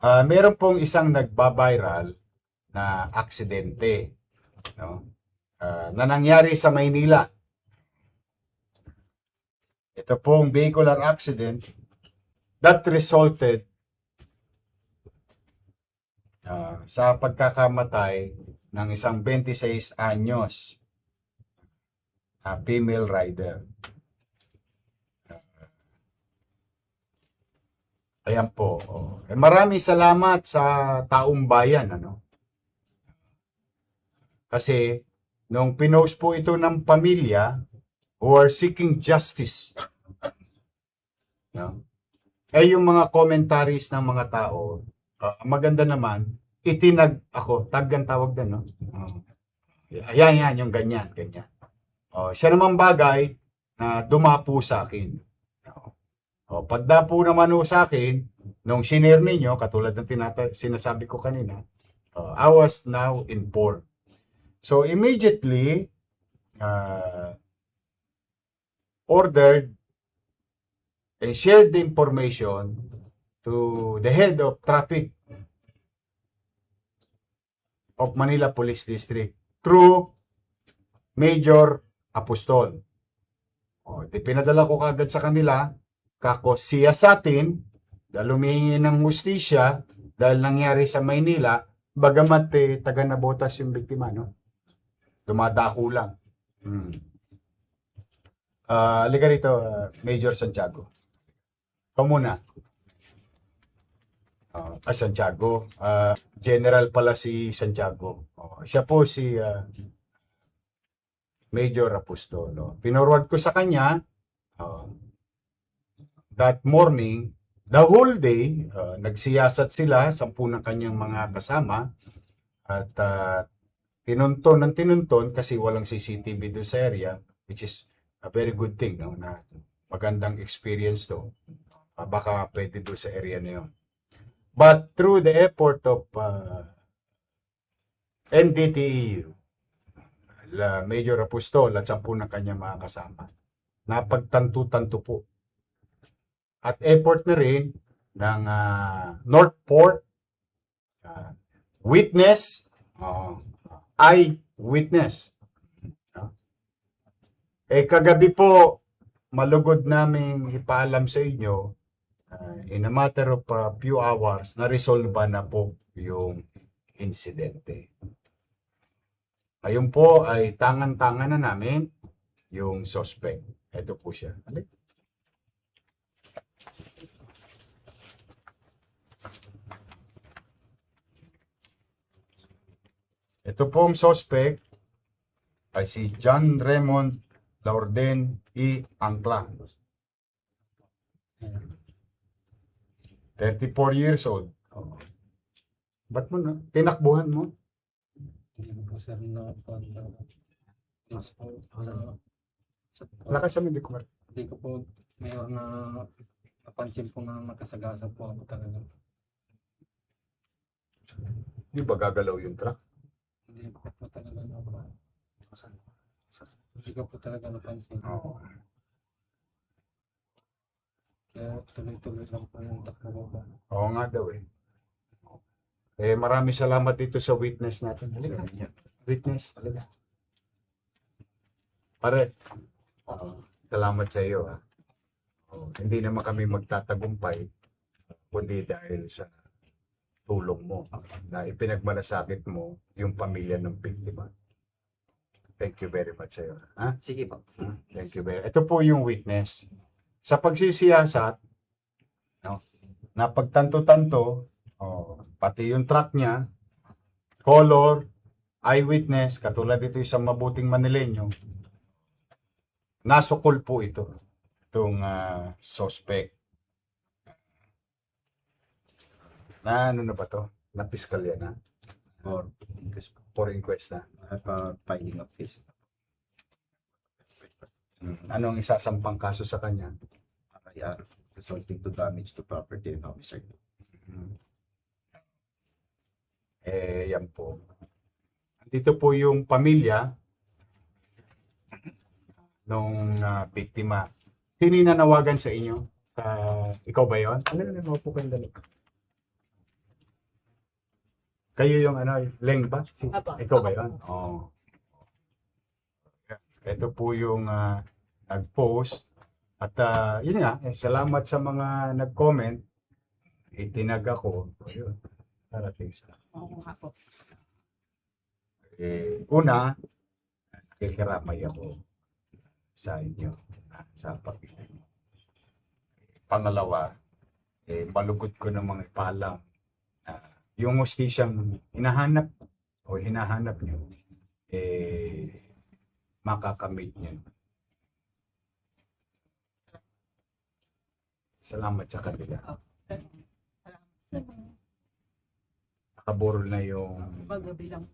Meron pong isang nagbabiral na aksidente, no? Na nangyari sa Maynila. Ito pong vehicular accident that resulted sa pagkakamatay ng isang 26 anyos female rider. Ayan po. Maraming salamat sa taong bayan, ano? Kasi nung pinost po ito ng pamilya who are seeking justice, no? Yung mga commentaries ng mga tao, maganda naman, itinag ako, tag ang tawag din, no? Ayan, yung ganyan. Siya naman bagay na dumapo sa akin. Pagdapo naman sa akin, nung shinare ninyo, katulad ng sinasabi ko kanina, I was now informed. So immediately, ordered and shared the information to the head of traffic of Manila Police District through Major Apostol. Pinadala ko kagad sa kanila, kako siya sa atin, dahil humingi ng hustisya, dahil nangyari sa Maynila, bagamat taga Nabotas yung biktima, no? Dumadako lang. Halika rito, Major Santiago. Ikaw muna. Santiago. General pala si Santiago. Siya po si Major Apostol. No? Pinorward ko sa kanya that morning, the whole day, nagsiyasat sila, 10 ng kanyang mga kasama, at tinunton kasi walang CCTV doon sa area, which is a very good thing, no? Na magandang experience to. Baka pwede doon sa area na yun. But through the effort of NDTEU, Major Apostol at 10 ng kanyang mga kasama, napagtanto-tanto po. At effort na rin ng Northport witness, eyewitness. Kagabi po, malugod naming ipaalam sa inyo, in a matter of few hours, na-resolve na po yung insidente. Ngayon po ay tangan-tangan na namin yung suspect. Ito po siya. Ito pong suspect ay si John Raymond Laorden E. Angla. 34 years old. Ba't mo na? Tinakbuhan mo? Hindi po sir na Lakas sa hindi ko. Hindi ko po mayor na napansin po na nakasagasa po ako talaga. Di ba gagalaw yung truck? Hindi ko po talaga hindi ko po talaga napansin. Oo. Kaya tuloy-tuloy lang po yung takbo ko. Oo nga daw eh. Maraming salamat dito sa witness natin. Witness. Pare, salamat sa iyo. Hindi naman kami magtatagumpay kundi dahil sa tulong mo na ipinagmalasakit mo yung pamilya ng biktima. Thank you very much sa iyo. Sige po. Thank you very much. Ito po yung witness. Sa pagsisiyasat, no, napagtanto-tanto, pati yung truck niya, color, eyewitness, katulad dito isang mabuting Manileño, nasukol po itong suspect. Na ano na ba to? Na piskalya na? Or For inquest na? filing of case. Anong isasampang kaso sa kanya? RIR resulting to damage to property and homicide. Yan po. Dito po yung pamilya nung biktima. Sino nanawagan sa inyo? Ikaw ba yon? Ano po kayong dalawa? Kayo yung ano, Leng ba? Apo. Ikaw ba Ako yun? po. Oo. Ito po yung nag-post. At yun nga, salamat sa mga nag-comment. Itinag ako. Yun. Parating sa Oo nga po. una, nakikiramay ako sa inyo sa pag-ibig. Pangalawa, malugod ko namang ipaalam na yung hustisyang hinahanap o hinahanap nyo, makakamit nyo. Salamat sa kanila. Salamat. Nakaburol na yung Paggabi lang.